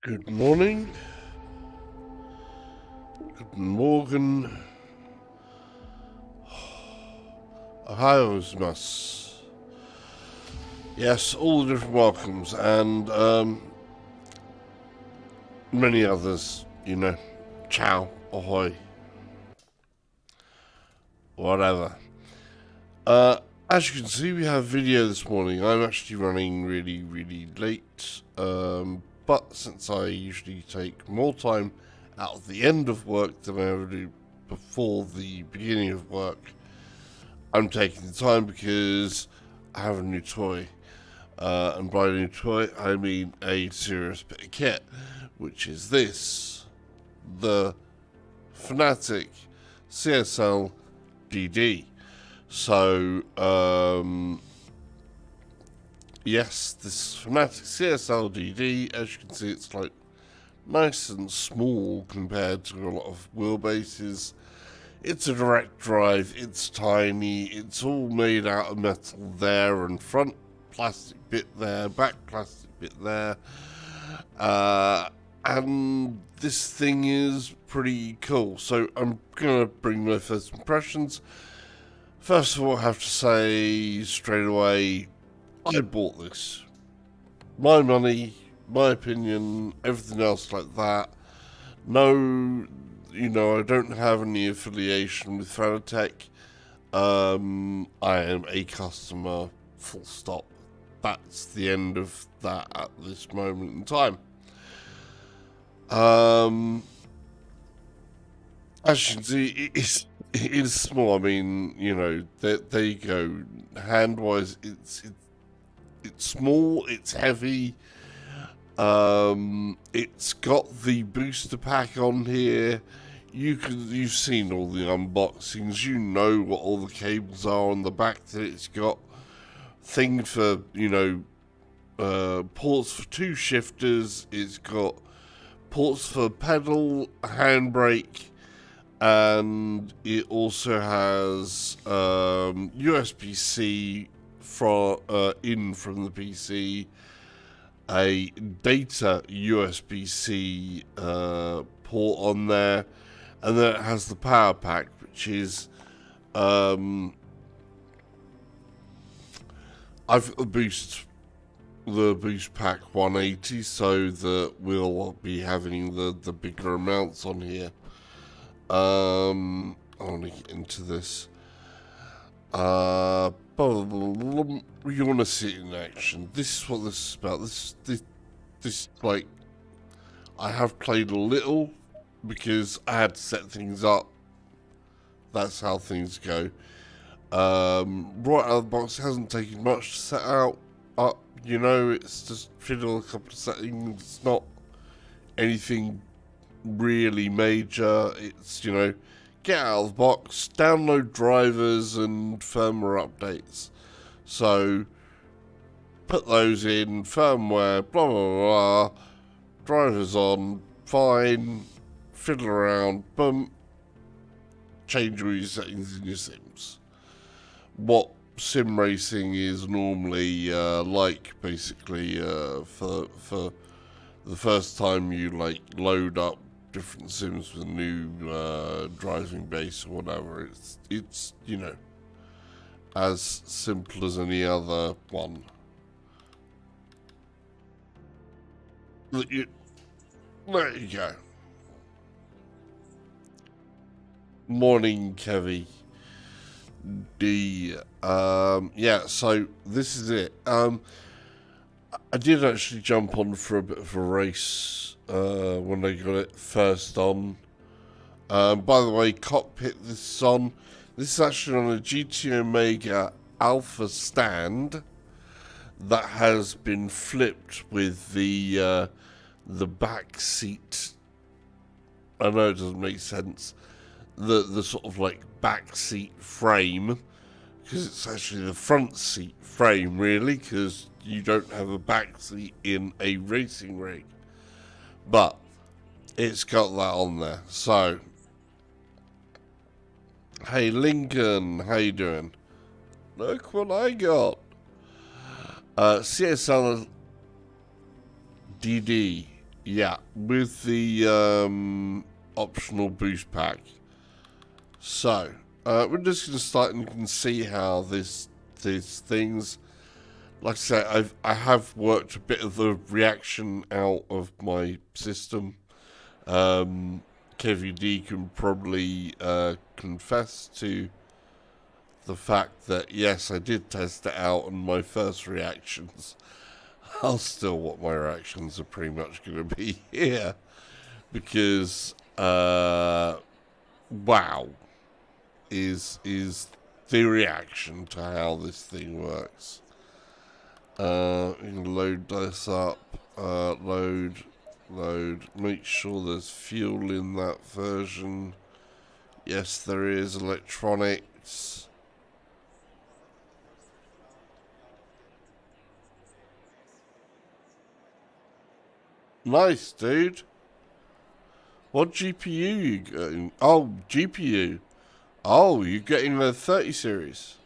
Good morning. Good morgen. Ohio's. Yes, all the different welcomes and many others, Ciao, ahoy, whatever. As you can see, we have video this morning. I'm actually running really late, but since I usually take more time out of the end of work than I ever do before the beginning of work, I'm taking the time because I have a new toy. And by a new toy, I mean a serious bit of kit, which is this, the Fanatec CSL DD. So, yes, this Fanatec CSL DD, as you can see, it's like nice and small compared to a lot of wheelbases. It's a direct drive, it's tiny, it's all made out of metal there, and front plastic bit there, back plastic bit there. And this thing is pretty cool. So I'm going to bring my first impressions. First of all, I have to say straight away, I bought this. My money, my opinion, everything else like that. No, I don't have any affiliation with Fanatec. I am a customer, full stop. That's the end of that at this moment in time. As you can see, it is small. I mean, there you go. Hand-wise, it's small. It's heavy. It's got the booster pack on here. You've seen all the unboxings. You know what all the cables are on the back. That it's got thing for ports for two shifters. It's got ports for pedal, handbrake. And it also has USB-C in from the PC, a data USB-C port on there, and then it has the power pack, which is I've got the boost pack 180, so that we'll be having the bigger amounts on here. I want to get into this. You want to see it in action. This is what this is about. This like, I have played a little because I had to set things up. That's how things go. Right out of the box, it hasn't taken much to set up. It's just fiddle a couple of settings. It's not anything really major. It's, get out of the box, download drivers and firmware updates. So, put those in, firmware, blah, blah, blah, drivers on, fine, fiddle around, boom, change all your settings in your sims. What sim racing is normally like, basically, for the first time you, load up different sims with a new driving base or whatever. It's as simple as any other one. There you go. Morning, Kevy D. Yeah, so this is it. I did actually jump on for a bit of a race when I got it first on. By the way, cockpit this is on. This is actually on a GT Omega Alpha stand that has been flipped with the back seat. I know it doesn't make sense. The sort of back seat frame, because it's actually the front seat frame really, because you don't have a back seat in a racing rig. But it's got that on there. So, hey Lincoln, how you doing? Look what I got. CSL DD Yeah, with the optional boost pack. So, we're just going to start, and you can see how these things, like I say, I have worked a bit of the reaction out of my system. KVD can probably confess to the fact that, yes, I did test it out, and my first reactions are still what my reactions are pretty much going to be here. Because, wow, is the reaction to how this thing works. You can load this up, load, make sure there's fuel in that version. Yes, there is. Electronics. Nice, dude. What GPU you getting? Oh, GPU. Oh, you're getting the 30 series.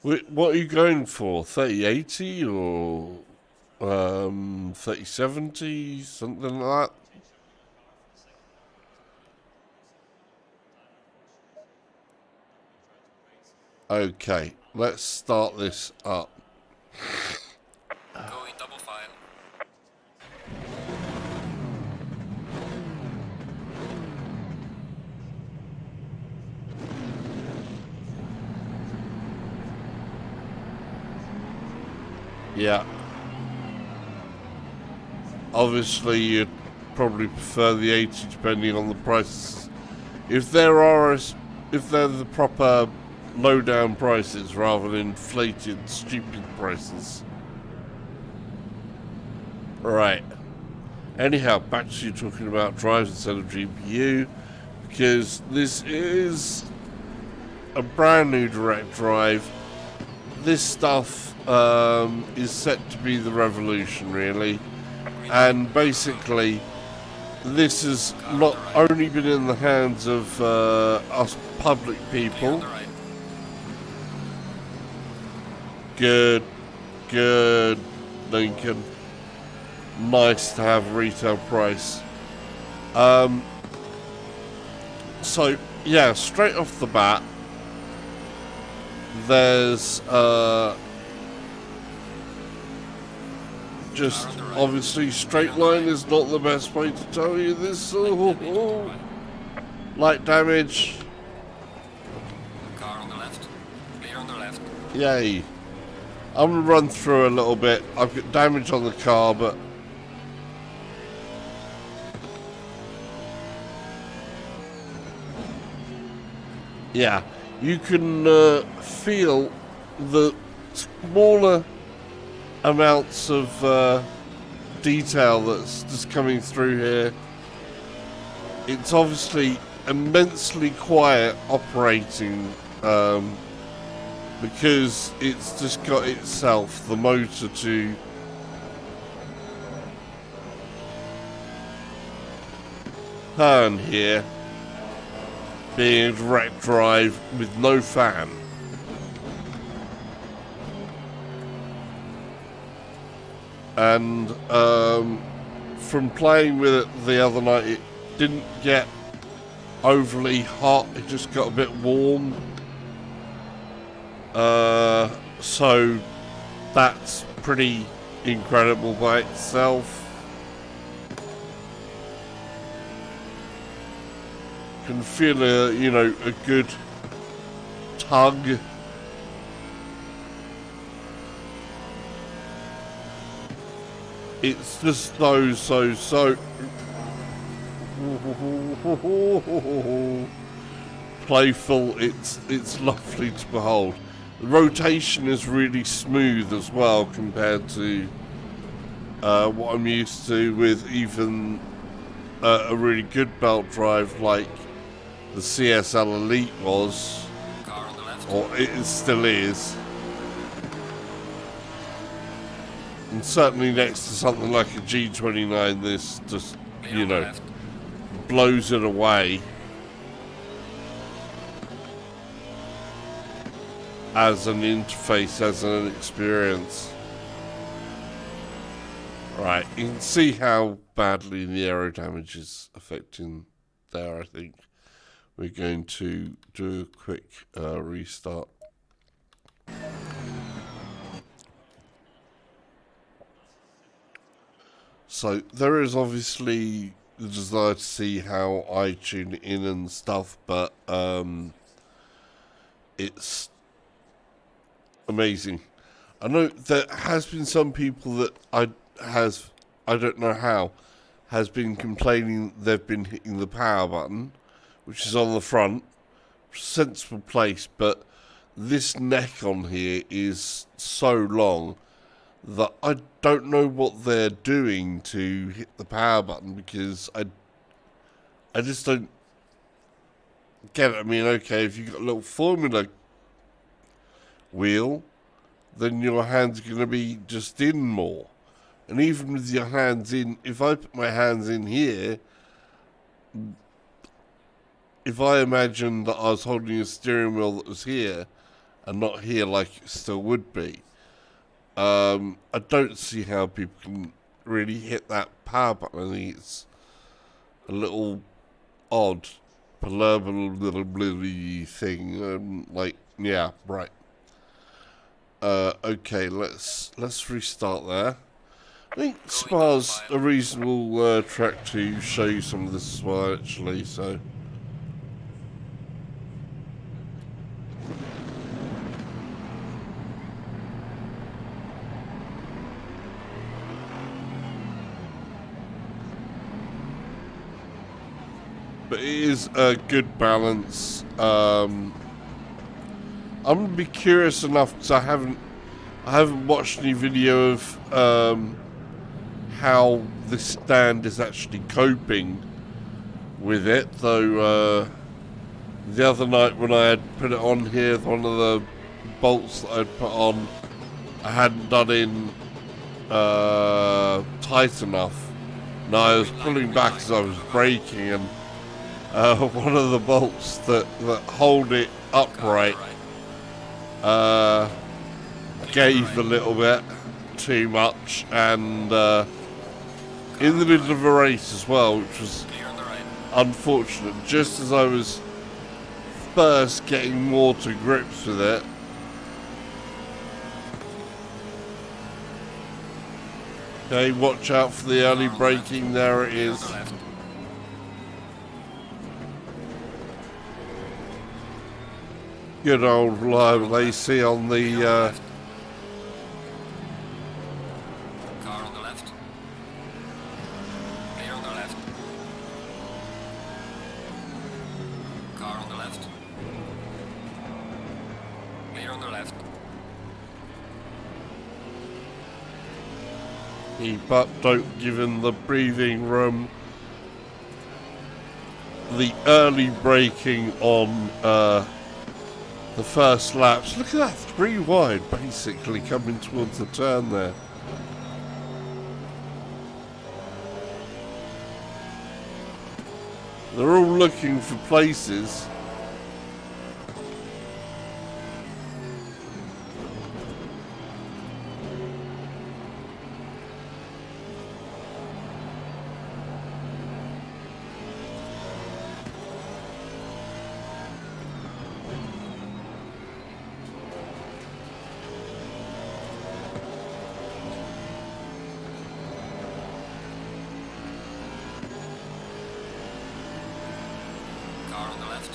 What are you going for? 3080 or 3070? Something like that? Okay, let's start this up. Going double file. Yeah. Obviously, you'd probably prefer the 80 depending on the prices. If they're the proper low-down prices rather than inflated, stupid prices. Right. Anyhow, back to you talking about drives instead of GPU, because this is a brand new direct drive. This stuff is set to be the revolution, really. And basically, this has not only been in the hands of us public people. Good, Lincoln. Nice to have a retail price. So, yeah, straight off the bat, there's just obviously straight line is not the best way to tell you this. Light damage. Car on the left. Clear on the left. Yay. I'm going to run through a little bit. I've got damage on the car, but yeah, you can feel the smaller amounts of detail that's just coming through here. It's obviously immensely quiet operating because it's just got itself, the motor, to turn here, being a direct drive with no fan. And from playing with it the other night, it didn't get overly hot, it just got a bit warm. So that's pretty incredible by itself. Can feel a good tug. It's just so playful. It's lovely to behold. The rotation is really smooth as well compared to what I'm used to with even a really good belt drive like the CSL Elite was, Car on the left. or it still is. And certainly next to something like a G29, this just, blows it away as an interface, as an experience. Right, you can see how badly the aero damage is affecting there, I think. We're going to do a quick restart. So there is obviously the desire to see how I tune in and stuff, but it's amazing. I know there has been some people that I don't know how, has been complaining they've been hitting the power button, which is on the front, sensible place, but this neck on here is so long that I don't know what they're doing to hit the power button, because I just don't get it. I mean, okay, if you've got a little formula wheel, then your hands are going to be just in more. And even with your hands in, if I put my hands in here, if I imagined that I was holding a steering wheel that was here and not here like it still would be, I don't see how people can really hit that power button. I think it's a little odd, little blurry thing. Like, yeah, right. Okay, let's restart there. I think Spa's a reasonable track to show you some of this as well, actually, so. But it is a good balance. I'm gonna be curious enough, because I haven't watched any video of how this stand is actually coping with it. Though the other night when I had put it on here, one of the bolts that I'd put on, I hadn't done in tight enough. And I was pulling back as I was braking, and one of the bolts that hold it upright gave a little bit too much, and in the middle of a race as well, which was unfortunate, just as I was first getting more to grips with it. Okay, watch out for the early braking. There it is. Good old reliable AC on the car on the left. Clear on the left. Car on the left. Clear on the left. keep up, don't give him the breathing room. The early braking on the first laps. Look at that, 3 wide basically coming towards the turn there. They're all looking for places.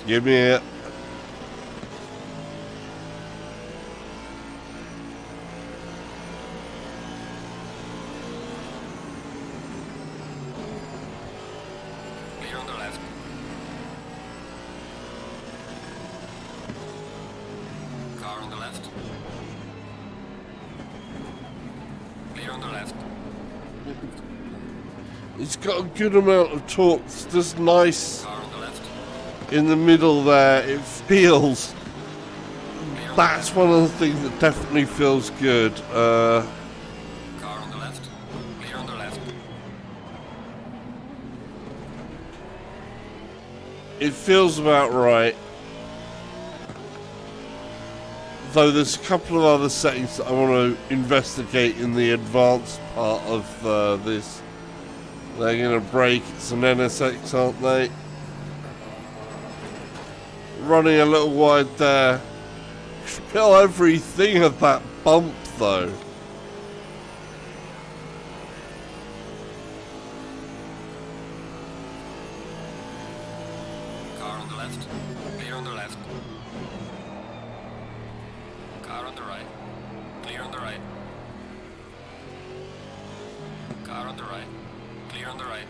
Give me it. Clear on the left. Car on the left. Clear on the left. It's got a good amount of torque. It's just nice. Car on the left. In the middle there, it feels, that's one of the things that definitely feels good. Car on the left. Clear on the left. It feels about right. Though there's a couple of other settings that I want to investigate in the advanced part of this. They're going to brake. It's an NSX, aren't they? Running a little wide there. Feel everything of that bump though. Car on the left. Clear on the left. Car on the right. Clear on the right. Car on the right. Clear on the right.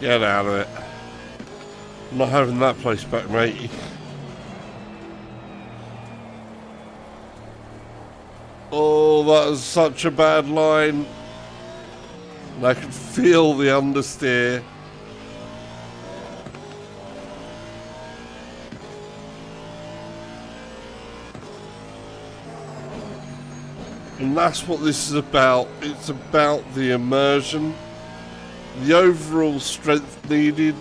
Get out of it. I'm not having that place back, mate. Oh, that was such a bad line. And I could feel the understeer. And that's what this is about. It's about the immersion, the overall strength needed,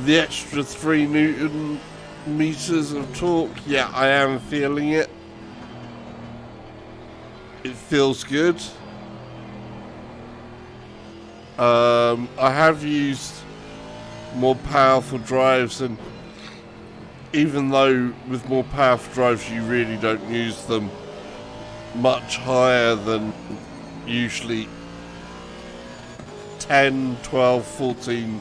the extra 3 Newton meters of torque. Yeah, I am feeling it. It feels good. I have used more powerful drives, and even though with more powerful drives you really don't use them much higher than usually 10, 12, 14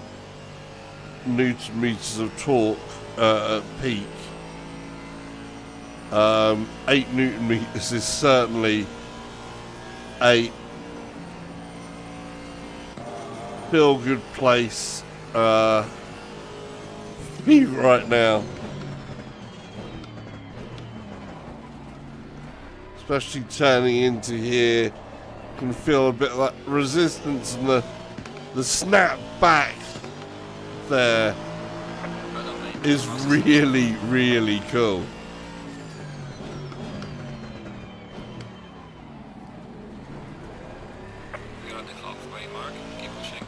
Newton meters of torque at peak. 8 Newton meters is certainly a feel good place for me right now. Especially turning into here, you can feel a bit of that resistance and the snap back there is really, really cool. We're at the halfway mark. Keep pushing.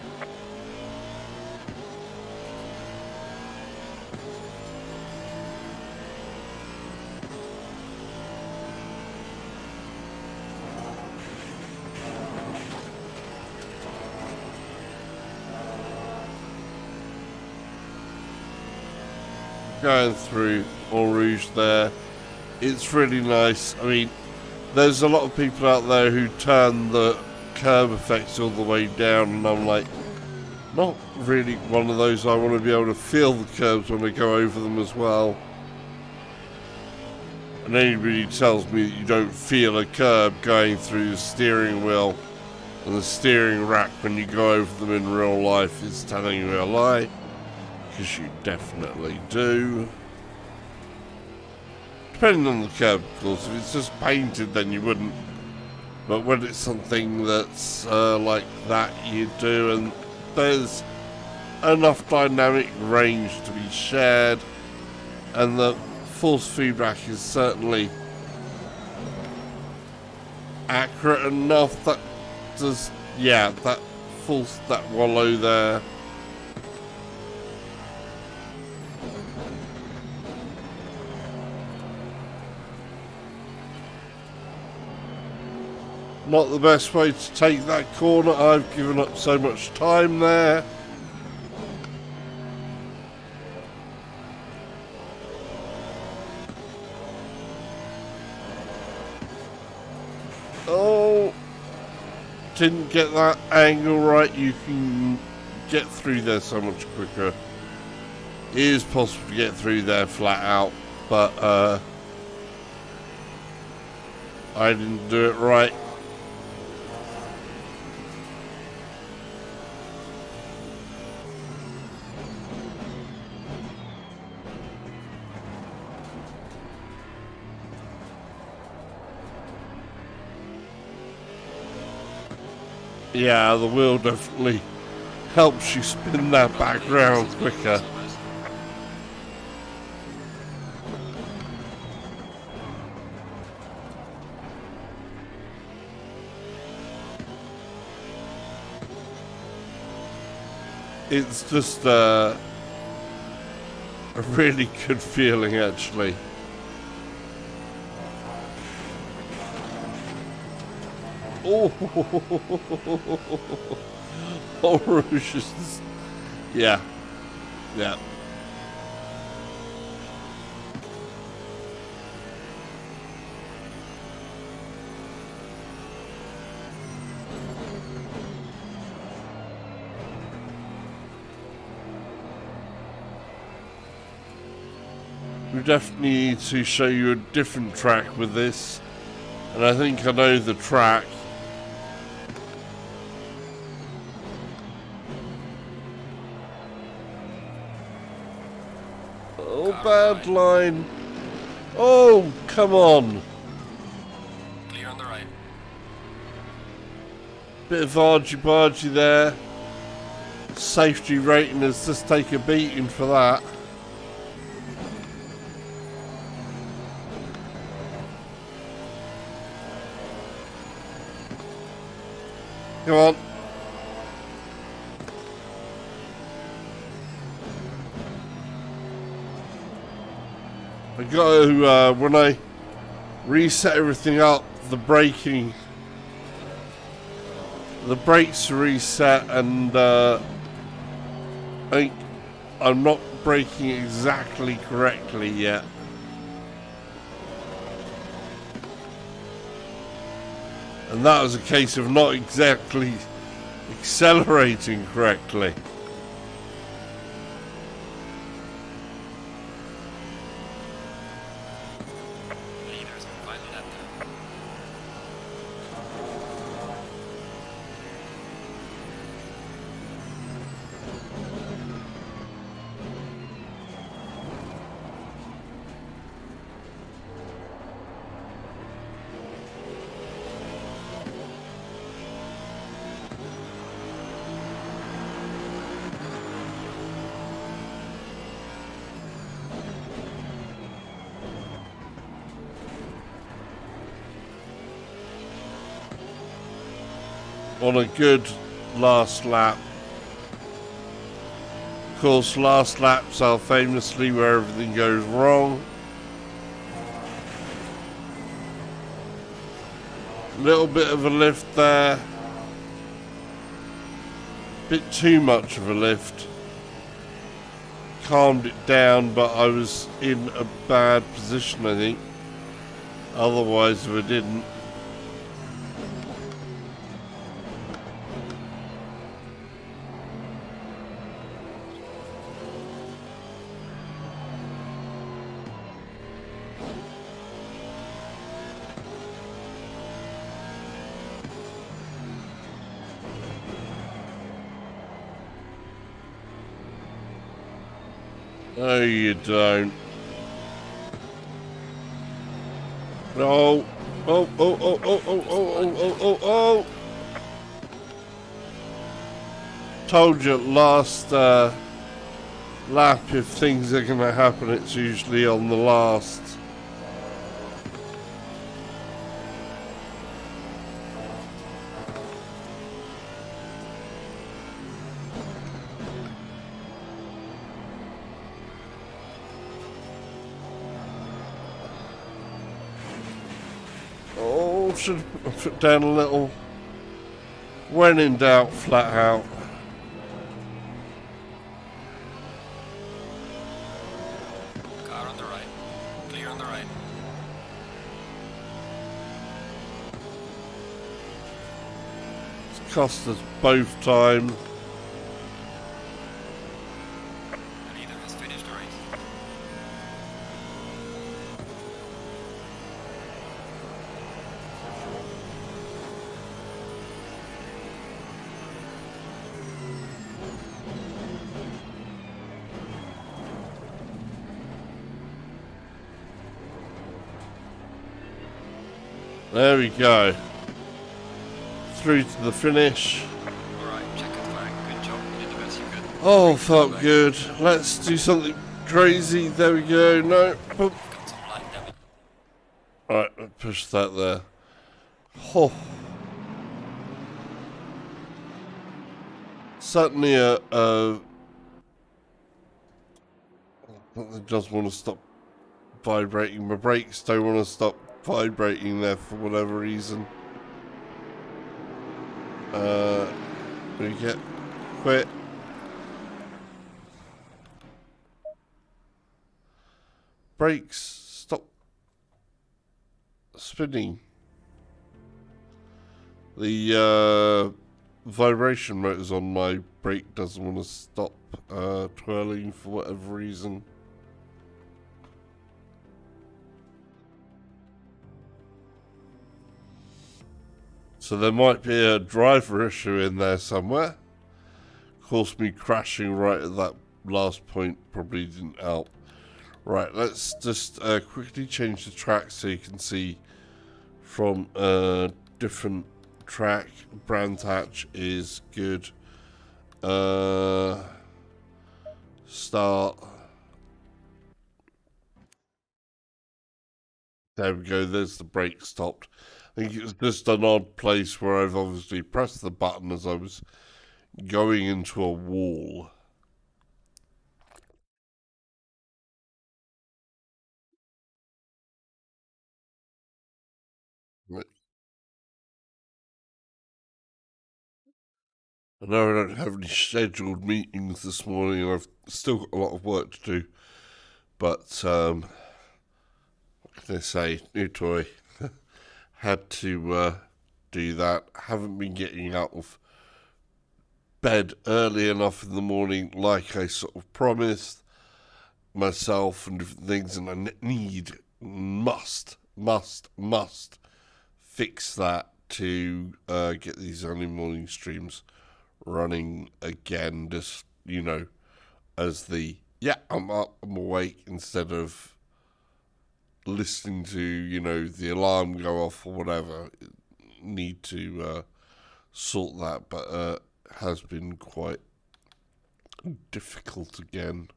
Going through Eau Rouge there, it's really nice. I mean, there's a lot of people out there who turn the curb effects all the way down, and I'm like, not really one of those. I want to be able to feel the curbs when I go over them as well. And anybody who tells me that you don't feel a curb going through the steering wheel and the steering rack when you go over them in real life is telling you a lie. Because you definitely do. Depending on the curb, of course. If it's just painted, then you wouldn't. But when it's something that's like that, you do. And there's enough dynamic range to be shared. And the force feedback is certainly accurate enough that does, yeah, that force, that wallow there. Not the best way to take that corner. I've given up so much time there. Oh, didn't get that angle right. You can get through there so much quicker. It is possible to get through there flat out, but I didn't do it right. Yeah, the wheel definitely helps you spin that back round quicker. It's just a really good feeling, actually. Oh, oh, Rouges. Yeah, yeah. We definitely need to show you a different track with this, and I think I know the track. Oh, bad line. Oh, come on. Clear on the right. Bit of argy-bargy there. Safety rating has just taken a beating for that. Come on. I got to, when I reset everything up, the brakes reset, and I think I'm not braking exactly correctly yet. And that was a case of not exactly accelerating correctly. Leaders on final lap. On a good last lap. Of course, last laps are famously where everything goes wrong. Little bit of a lift there. Bit too much of a lift. Calmed it down, but I was in a bad position, I think. Otherwise, if I didn't. No, you don't. No. Oh, oh, oh, oh, oh, oh, oh, oh, oh, oh. Told you last lap, if things are going to happen, it's usually on the last. Should have put down a little. When in doubt, flat out. Car on the right. Clear on the right. It's cost us both time. The leader has finished the race. There we go. Through to the finish. Alright, checkered flag. Good job. You did the best you could. Oh, felt good. Let's do something crazy. There we go. No. Boop. Got some light damage. Alright, I'll push that there. Oh. Certainly a It does want to stop vibrating. My brakes don't want to stop vibrating there for whatever reason. We get quit. Brakes, stop spinning. The vibration motors on my brake doesn't want to stop twirling for whatever reason. So there might be a driver issue in there somewhere. Of course, me crashing right at that last point probably didn't help. Right, let's just quickly change the track so you can see from a different track. Brands Hatch is good. Start. There we go, there's the brake stopped. I think it was just an odd place where I've obviously pressed the button as I was going into a wall. Right. I know I don't have any scheduled meetings this morning. I've still got a lot of work to do. But, what can I say? New toy. Had to do that. Haven't been getting out of bed early enough in the morning like I sort of promised myself and different things. And I must fix that to get these early morning streams running again, just, you know, as the, yeah, I'm up, I'm awake, instead of listening to, you know, the alarm go off or whatever. Need to sort that, but has been quite difficult again.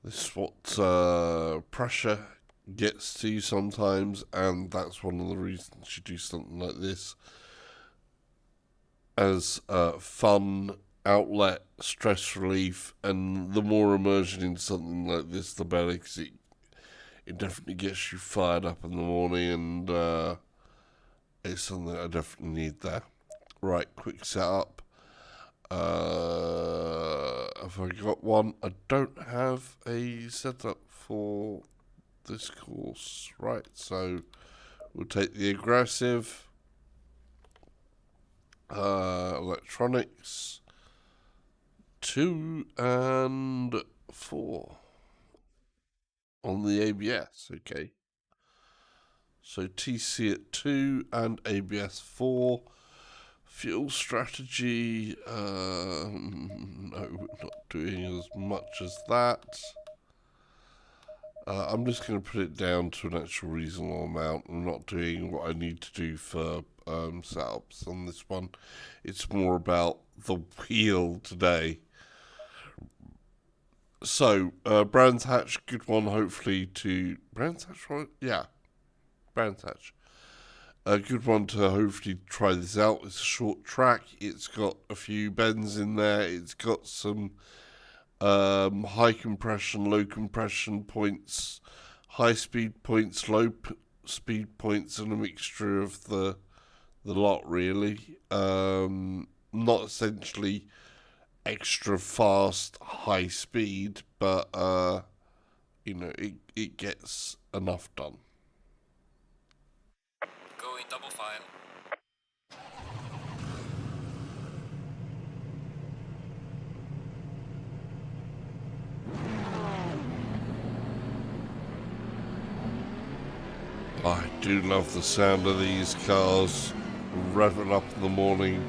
This is what pressure gets to you sometimes, and that's one of the reasons you do something like this as fun outlet, stress relief, and the more immersion in something like this, the better, because it definitely gets you fired up in the morning, and it's something I definitely need there. Right, quick setup. Have I got one? I don't have a setup for this course. Right, so we'll take the aggressive. Electronics 2 and 4 on the ABS. Okay, so TC at 2 and ABS 4. Fuel strategy, no, we're not doing as much as that. I'm just going to put it down to an actual reasonable amount. I'm not doing what I need to do for setups on this one. It's more about the wheel today. So, Brands Hatch, good one, hopefully to... Brands Hatch, right? Yeah, Brands Hatch. A good one to hopefully try this out. It's a short track. It's got a few bends in there. It's got some high compression, low compression points, high speed points, low speed points, and a mixture of the lot, really. Not essentially extra fast, high speed, but you know, it gets enough done. Going double file. I do love the sound of these cars revving up in the morning.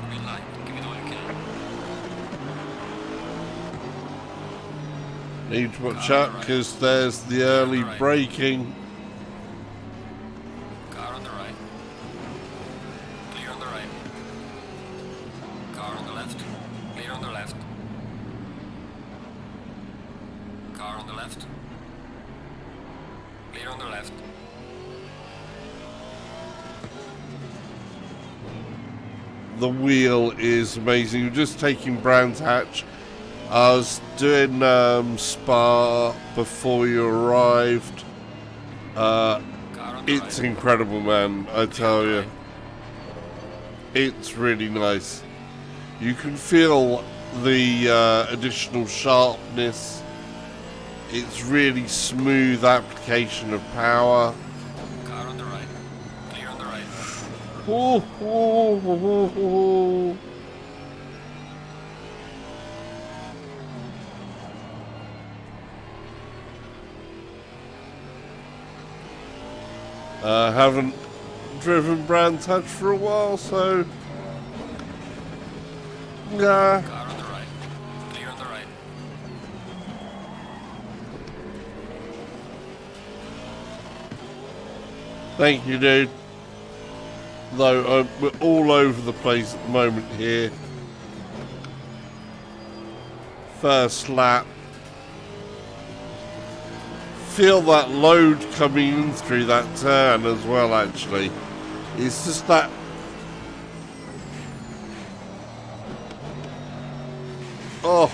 Green light. Give it all you can. Need to watch out because there's the early braking. Car on the right. Clear on Car on the left. Clear on the left. The wheel is amazing. You're just taking Brands Hatch. I was doing Spa before you arrived. It's right. incredible, man. I tell you, it's really nice. You can feel the additional sharpness. It's really smooth application of power. Car on the right. Clear on the right. Ooh, ooh, ooh, ooh. Haven't driven Brands Hatch for a while, so yeah. Car on the right. Clear on the right. Thank you, dude. Though we're all over the place at the moment here. First lap. Feel that load coming in through that turn as well, actually. It's just that... Oh.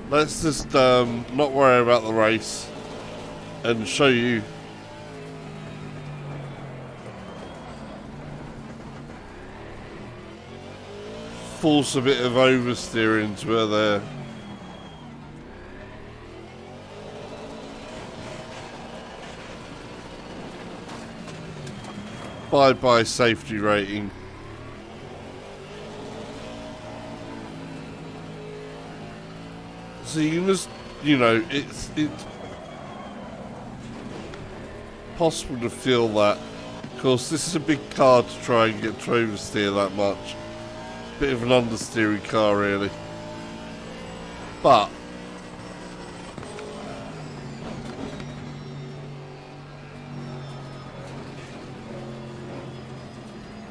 Let's just not worry about the race and show you. Force a bit of oversteer into her there. Bye-bye safety rating. So you can just, you know, it's possible to feel that. Of course, this is a big car to try and get to oversteer that much. Bit of an understeery car, really. But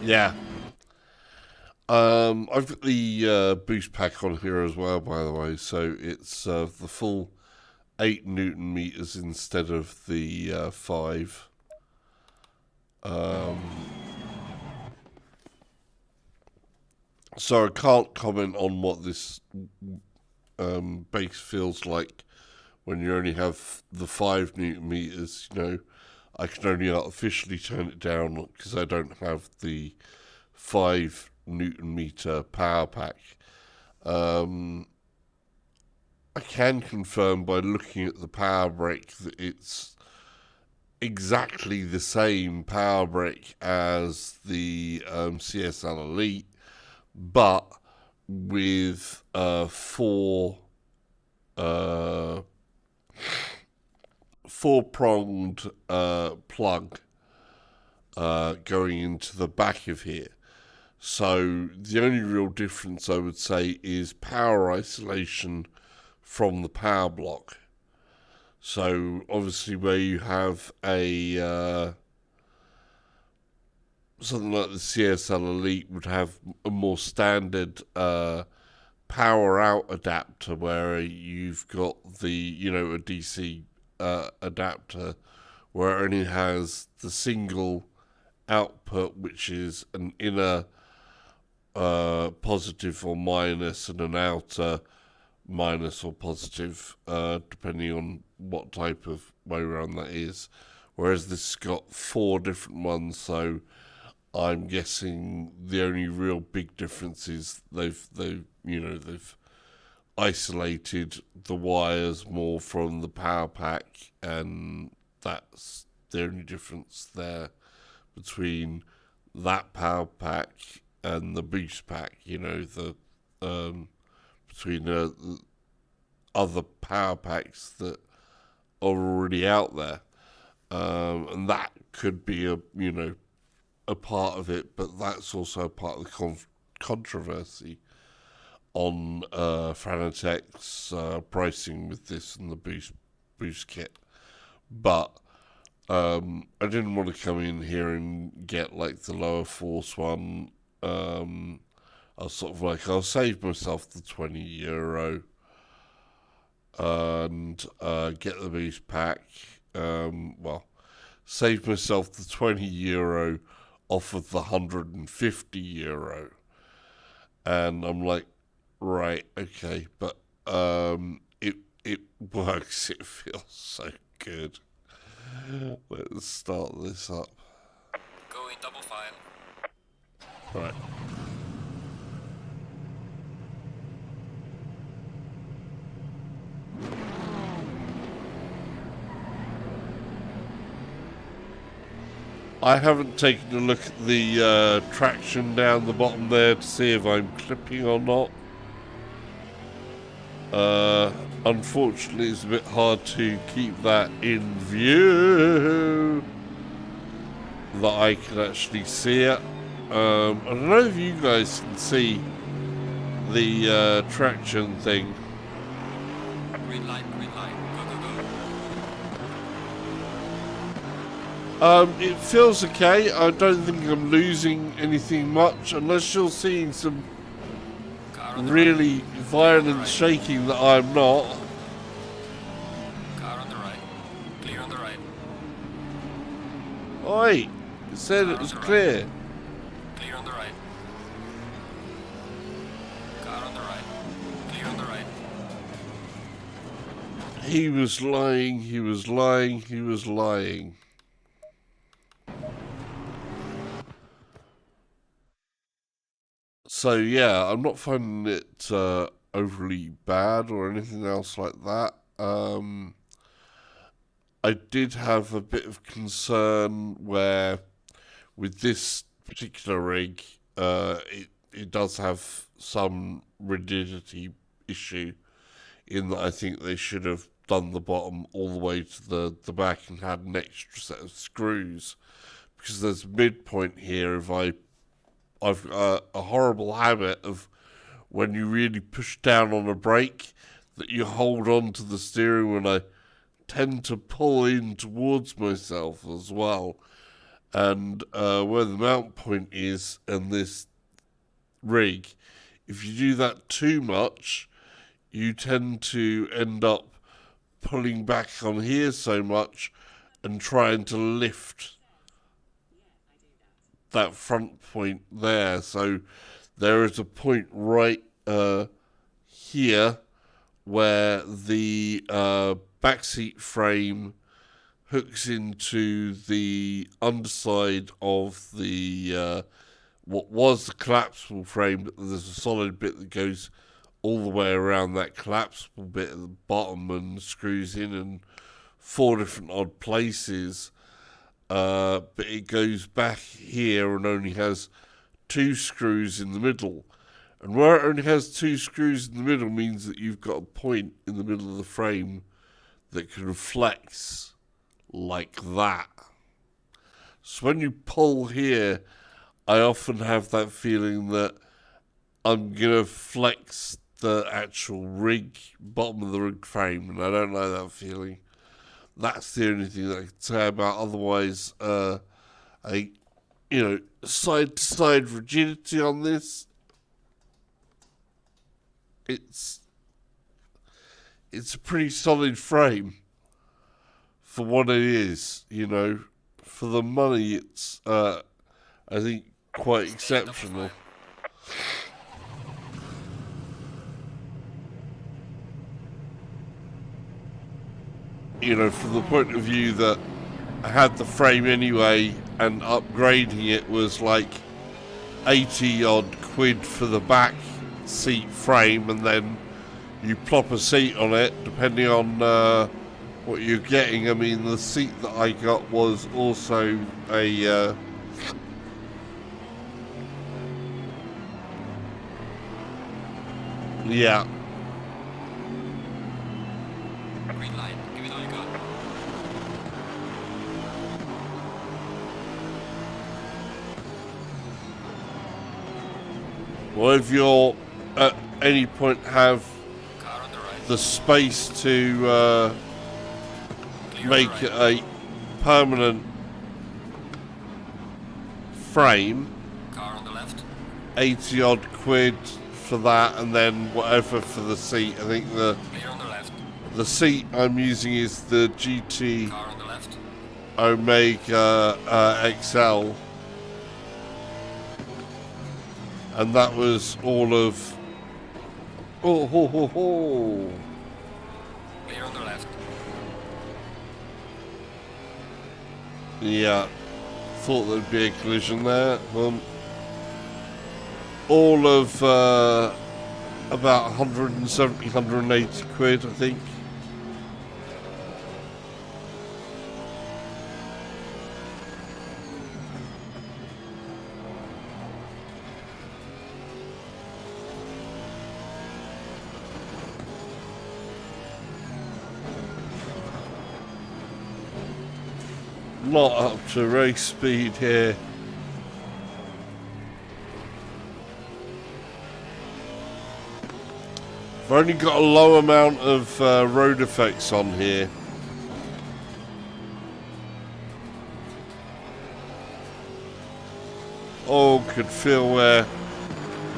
yeah. I've got the boost pack on here as well, by the way. So it's the full 8 Newton meters instead of the 5. So I can't comment on what this base feels like when you only have the 5 Newton meters. You know, I can only artificially turn it down because I don't have the 5 Newton meter power pack. I can confirm by looking at the power brake that it's exactly the same power brake as the CSL Elite, but with a four-pronged plug going into the back of here. So the only real difference, I would say, is power isolation from the power block. So obviously where you have a something like the CSL Elite would have a more standard power out adapter where you've got the, you know, a DC adapter where it only has the single output, which is an inner positive or minus and an outer minus or positive, depending on what type of way round that is. Whereas this has got 4 different ones, so I'm guessing the only real big difference is they've isolated the wires more from the power pack, and that's the only difference there between that power pack and the boost pack. You know, the between other power packs that are already out there, and that could be a part of it, but that's also a part of the controversy on Fanatec's pricing with this and the boost kit. But I didn't want to come in here and get like the lower force one. I was sort of like, I'll save myself the €20 and get the boost pack. Well, save myself the €20 off of the €150. And I'm like, right, okay, but it works. It feels so good. Let's start this up. Go in double file. Right. I haven't taken a look at the traction down the bottom there to see if I'm clipping or not. Unfortunately, it's a bit hard to keep that in view, that I can actually see it. I don't know if you guys can see the traction thing. Green light, go, go, go. It feels okay. I don't think I'm losing anything much, unless you're seeing some Car on the really violent shaking that I'm not. right. Car on the right. Clear on the right. Oi, it said it was clear. Clear on the right. Car on the right. Clear on the right. He was lying, he was lying, he was lying. So yeah, I'm not finding it overly bad or anything else like that. I did have a bit of concern where with this particular rig, it does have some rigidity issue in that I think they should have done the bottom all the way to the back and had an extra set of screws, because there's a midpoint here. I've got a horrible habit of when you really push down on a brake that you hold on to the steering wheel, and I tend to pull in towards myself as well. And where the mount point is in this rig, if you do that too much, you tend to end up pulling back on here so much and trying to lift that front point there. So there is a point right here where the backseat frame hooks into the underside of the what was the collapsible frame, but there's a solid bit that goes all the way around that collapsible bit at the bottom and screws in 4 different odd places. But it goes back here and only has 2 screws in the middle. And where it only has 2 screws in the middle means that you've got a point in the middle of the frame that can flex like that. So when you pull here, I often have that feeling that I'm going to flex the actual rig, bottom of the rig frame, and I don't like that feeling. That's the only thing that I can say about. Otherwise, side-to-side rigidity on this, it's a pretty solid frame for what it is. For the money, it's I think quite exceptional. From the point of view that I had the frame anyway, and upgrading it was like 80 odd quid for the back seat frame, and then you plop a seat on it depending on what you're getting. I mean, the seat that I got was also a yeah. Green light, give it all you got. Well, if you're at any point have Car on the right. the space to Clear make on the right. it a permanent frame, Car on the left. 80 odd quid for that, and then whatever for the seat. I think Clear on the left. the seat I'm using is the GT Car on the left. Omega XL, and that was all of. Oh ho ho ho! Clear on the left. Yeah, thought there'd be a collision there. All of about 170, 180 quid, I think. Not up to race speed here. I've only got a low amount of road effects on here. Oh, could feel where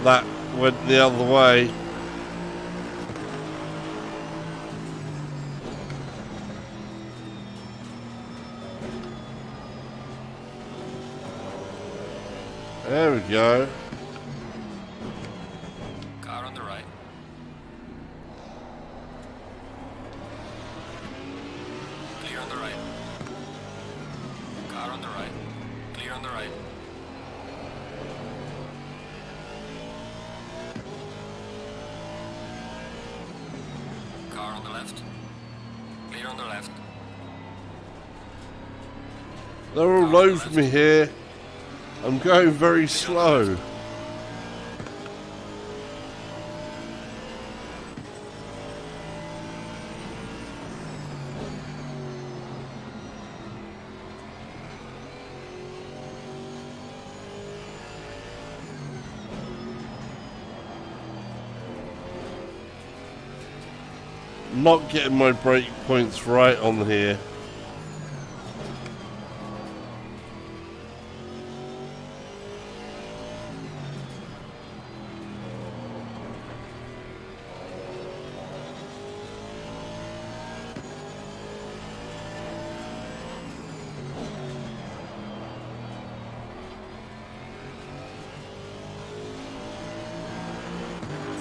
that went the other way. There we go. Car on the right. Clear on the right. Car on the right. Clear on the right. Car on the left. Clear on the left. They're all over me here. I'm going very slow. Not getting my brake points right on here.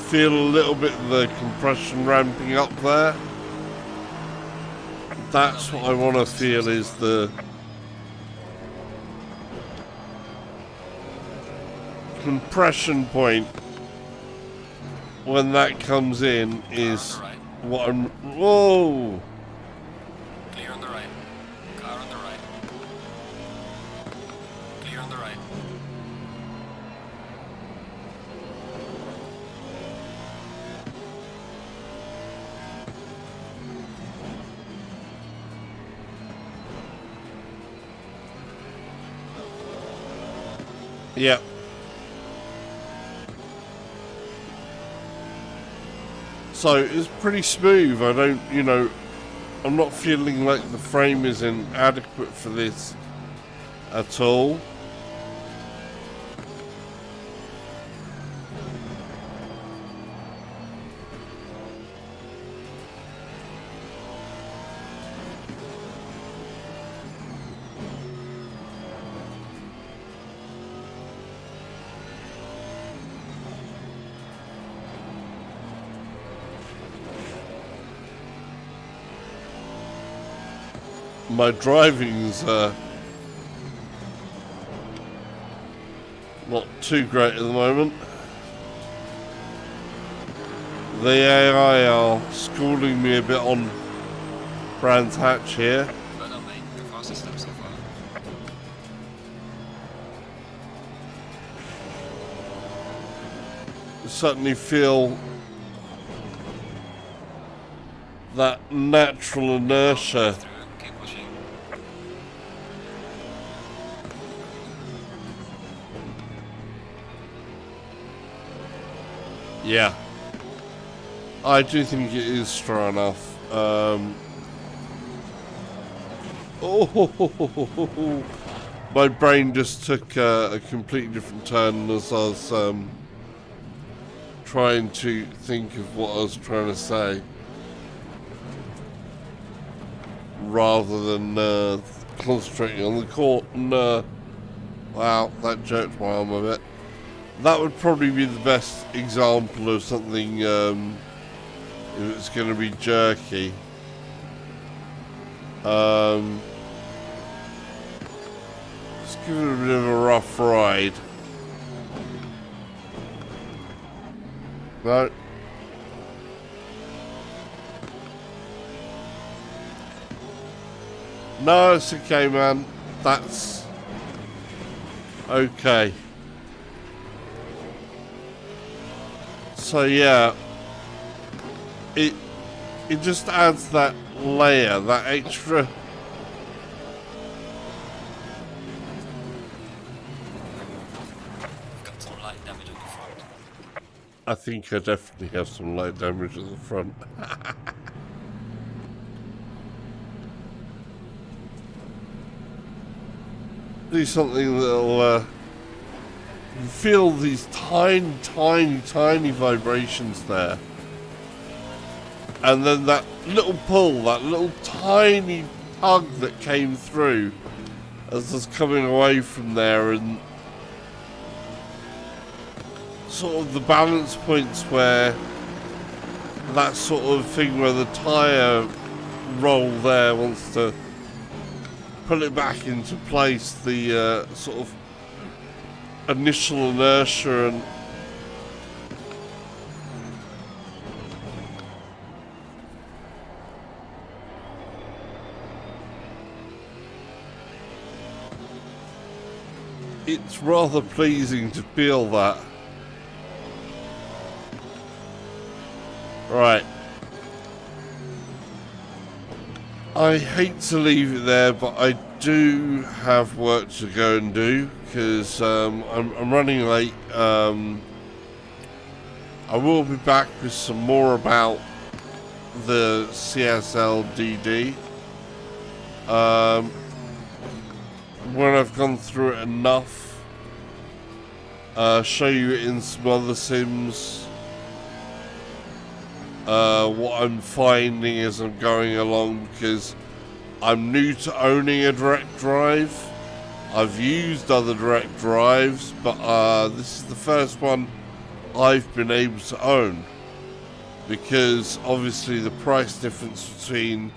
Feel a little bit of the compression ramping up there. That's what I want to feel, is the compression point. When that comes in is what I'm... Whoa! Clear on the right. Car on the right. Clear on the right. Yep. So it's pretty smooth. I don't, you know, I'm not feeling like the frame is inadequate for this at all. My driving's not too great at the moment. The AI are schooling me a bit on Brands Hatch here. Well done, mate. The fastest step so far. Certainly feel that natural inertia. Keep pushing. Yeah, I do think it is strong enough. my brain just took a completely different turn as I was trying to think of what I was trying to say, rather than concentrating on the court. And wow, that jerked my arm a bit. That would probably be the best example of something if it's going to be jerky. Let's give it a bit of a rough ride. No. No, it's okay, man. That's okay. So yeah, it just adds that layer, that extra. Got some light damage on the front. I think I definitely have some light damage at the front. Do something that'll feel these tiny, tiny, tiny vibrations there. And then that little pull, that little tiny tug that came through as I was coming away from there, and sort of the balance points where that sort of thing where the tyre roll there wants to pull it back into place, the sort of initial inertia, and it's rather pleasing to feel that. Right. I hate to leave it there, but I do have work to go and do, because I'm running late. I will be back with some more about the CSL DD. When I've gone through it enough, show you it in some other sims. What I'm finding as I'm going along, because I'm new to owning a direct drive. I've used other direct drives, but this is the first one I've been able to own, because obviously the price difference between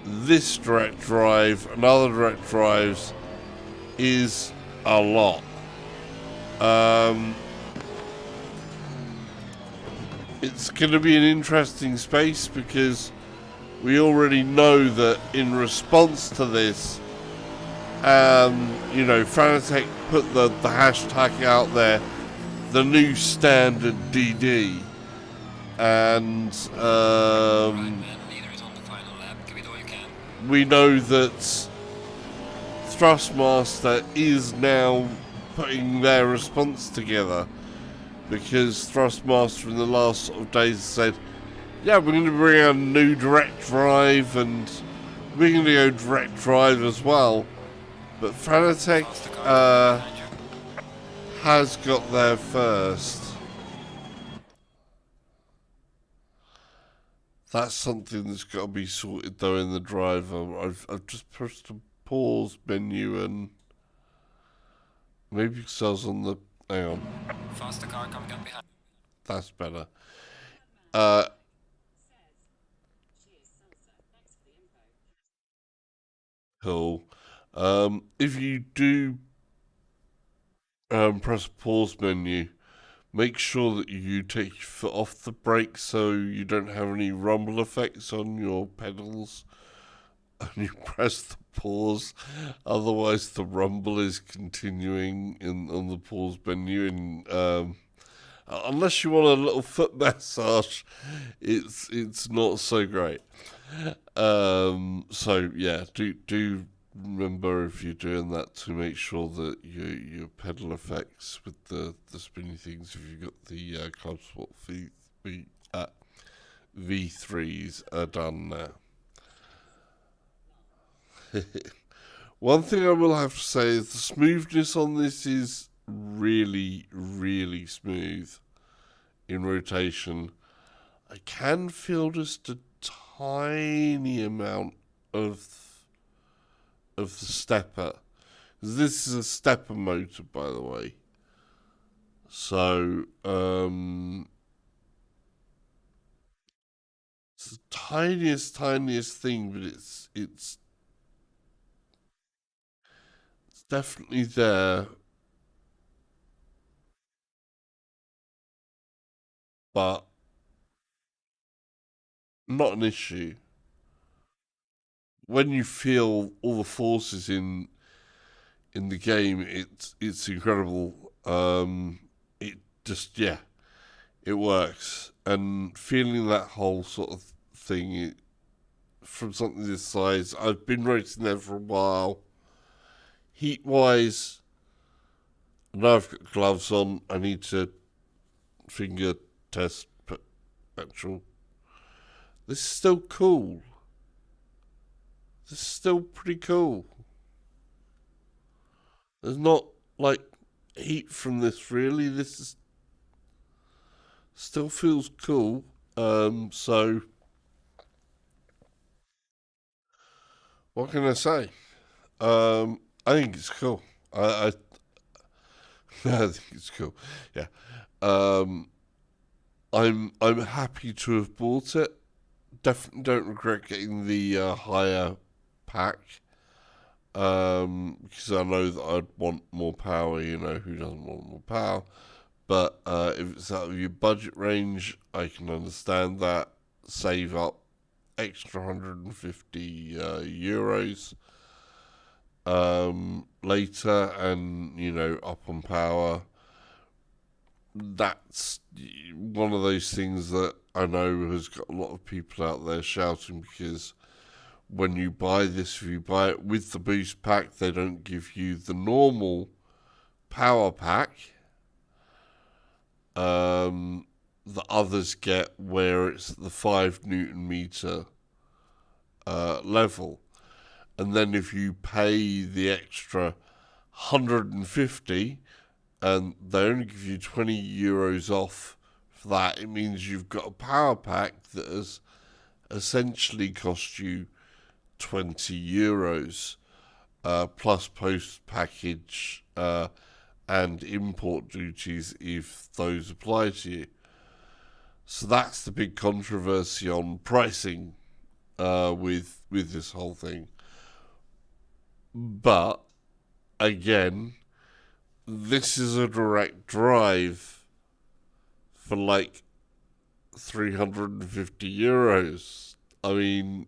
this direct drive and other direct drives is a lot. It's going to be an interesting space, because we already know that in response to this, you know, Fanatec put the hashtag out there, the new standard DD, and Leader is on the final lap. Give it all you can. we know that Thrustmaster is now putting their response together, because Thrustmaster in the last sort of days said, yeah, we're going to bring out a new direct drive, and we're going to go direct drive as well. But Fanatec has got there first. That's something that's got to be sorted though in the driver. I've just pressed a pause menu, and maybe because I was on the, hang on, Faster car coming up behind. that's better. Cool. If you do press pause menu, make sure that you take your foot off the brake so you don't have any rumble effects on your pedals, and you press the pause. Otherwise the rumble is continuing on the pause menu, and unless you want a little foot massage, it's not so great. So yeah, do remember, if you're doing that, to make sure that your pedal effects with the spinny things, if you've got the Club Sport V3s, are done now. One thing I will have to say is the smoothness on this is really, really smooth in rotation. I can feel just a tiny amount of the stepper. This is a stepper motor, by the way. So, it's the tiniest thing, but it's definitely there, but not an issue. When you feel all the forces in the game, it's incredible. It just it works, and feeling that whole sort of thing from something this size. I've been racing there for a while. Heat wise, now I've got gloves on. I need to finger test petrol. This is still cool. This is still pretty cool. There's not like heat from this really. This is still feels cool. So what can I say? I think it's cool. I think it's cool. Yeah. Um, I'm happy to have bought it. Definitely don't regret getting the higher pack. Because I know that I'd want more power. You know, who doesn't want more power? But if it's out of your budget range, I can understand that. Save up extra 150 euros later, and up on power. That's one of those things that I know has got a lot of people out there shouting, because when you buy this, if you buy it with the boost pack, they don't give you the normal power pack that others get, where it's the 5 Newton meter level. And then if you pay the extra 150 and they only give you 20 euros off for that, it means you've got a power pack that has essentially cost you 20 euros plus post package and import duties if those apply to you. So that's the big controversy on pricing with this whole thing. But again, this is a direct drive for like 350 euros. I mean,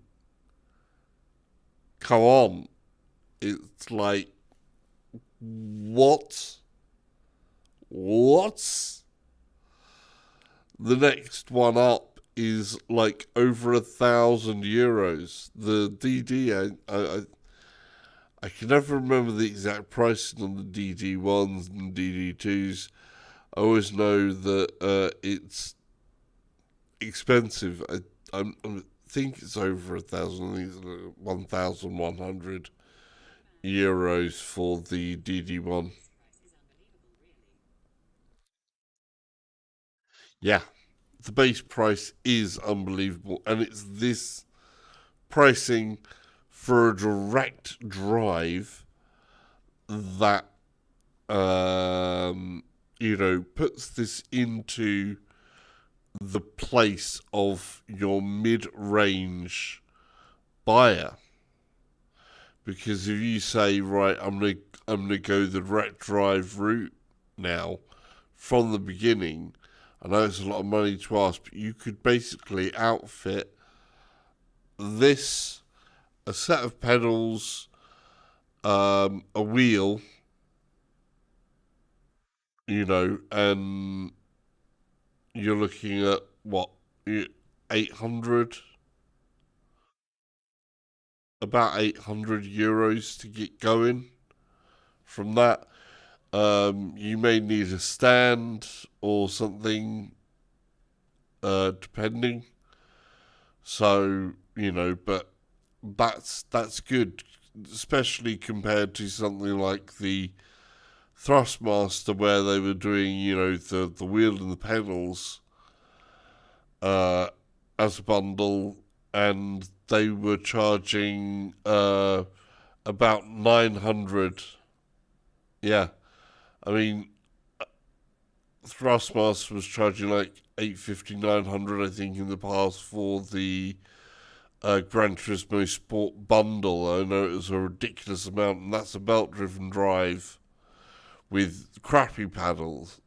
come on. It's like, what? What? The next one up is like over 1,000 euros. The DD, I can never remember the exact pricing on the DD1s and DD2s. I always know that it's expensive. I think it's over 1,000. I think it's 1,100 euros for the DD1. Yeah, the base price is unbelievable, and it's this pricing for a direct drive that puts this into the place of your mid-range buyer. Because if you say, right, I'm gonna go the direct drive route now from the beginning, I know it's a lot of money to ask, but you could basically outfit this, a set of pedals, a wheel, and you're looking at what, 800, about 800 euros to get going. From that, you may need a stand or something, depending. So but that's good. especially compared to something like the Thrustmaster, where they were doing, you know, the wheel and the pedals as a bundle, and they were charging about 900. Yeah, I mean, Thrustmaster was charging like 850, 900, I think, in the past for the Gran Turismo Sport bundle. I know it was a ridiculous amount, and that's a belt-driven drive with crappy pedals.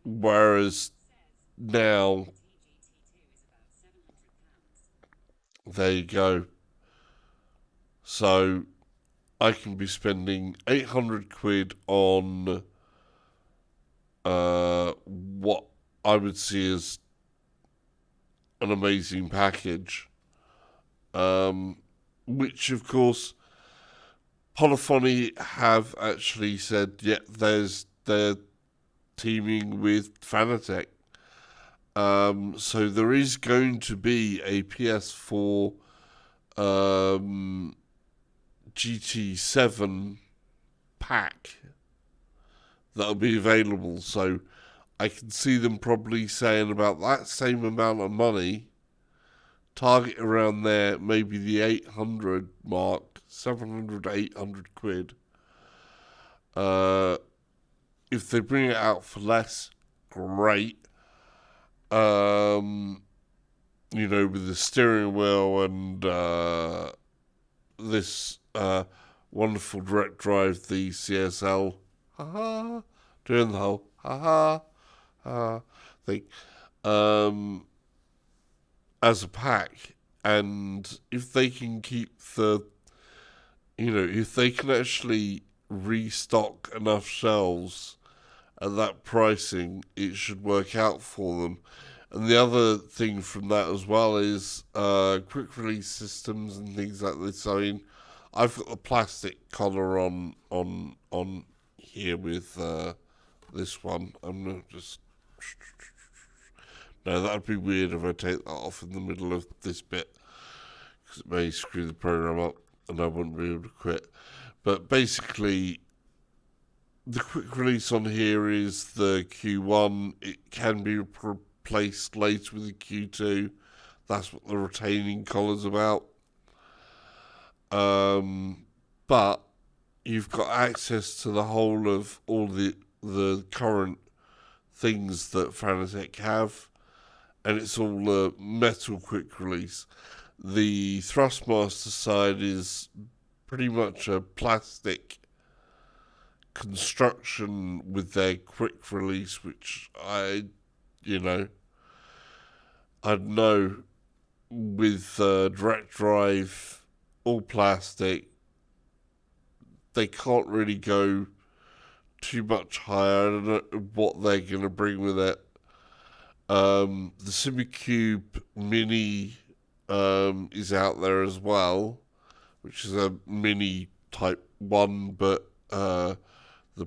Whereas now, there you go. So I can be spending 800 quid on what I would see as an amazing package, which of course Polyphony have actually said, yeah, they're teaming with Fanatec. So there is going to be a PS4 GT7 pack that'll be available. So I can see them probably saying about that same amount of money, target around there, maybe the 800 mark, 700, 800 quid. If they bring it out for less, great. You know, with the steering wheel and this wonderful direct drive, the CSL, doing the whole thing, as a pack. And if they can keep if they can actually restock enough shelves at that pricing, it should work out for them. And the other thing from that as well is quick release systems and things like this. I mean, I've got the plastic collar on here with this one. I'm gonna just no, that'd be weird if I take that off in the middle of this bit, because it may screw the program up and I wouldn't be able to quit. But basically, the quick release on here is the Q1. It can be replaced later with the Q2. That's what the retaining collar's about. But you've got access to the whole of all the current things that Fanatec have, and it's all a metal quick release. The Thrustmaster side is pretty much a plastic construction with their quick release, which I know with direct drive, all plastic, they can't really go too much higher. I don't know what they're going to bring with it. The SimiCube Mini is out there as well, which is a mini type 1, but the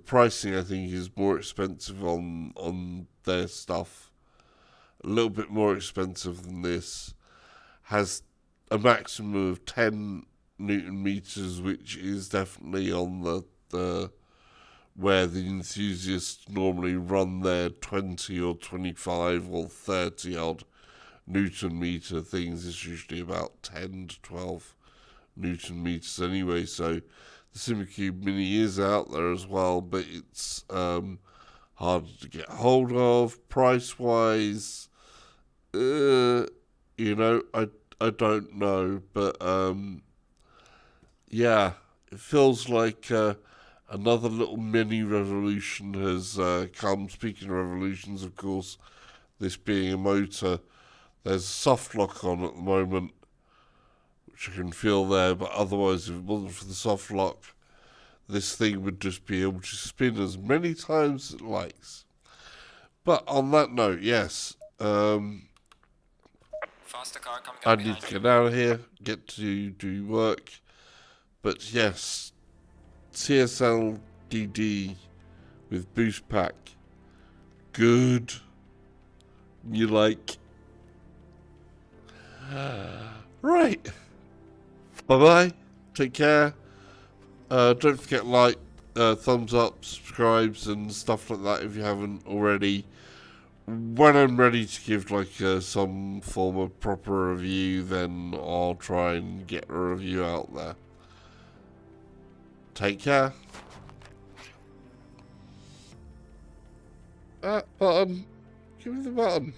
pricing, I think, is more expensive on their stuff. A little bit more expensive than this. Has a maximum of 10 Newton meters, which is definitely on the where the enthusiasts normally run their 20 or 25 or 30 odd Newton meter things. It's usually about 10 to 12 Newton meters anyway. So the SimiCube Mini is out there as well, but it's harder to get hold of price wise. I don't know, but yeah, it feels like another little mini revolution has come. Speaking of revolutions, of course, this being a motor, there's a soft lock on at the moment, which I can feel there, but otherwise, if it wasn't for the soft lock, this thing would just be able to spin as many times as it likes. But on that note, yes, Faster car coming I up need to behind get out of here, get to do work. But yes, CSL DD with boost pack, good. You like Right. Bye-bye. Take care. Don't forget like, thumbs up, subscribes and stuff like that if you haven't already. When I'm ready to give like some form of proper review, then I'll try and get a review out there. Take care. Button. Give me the button.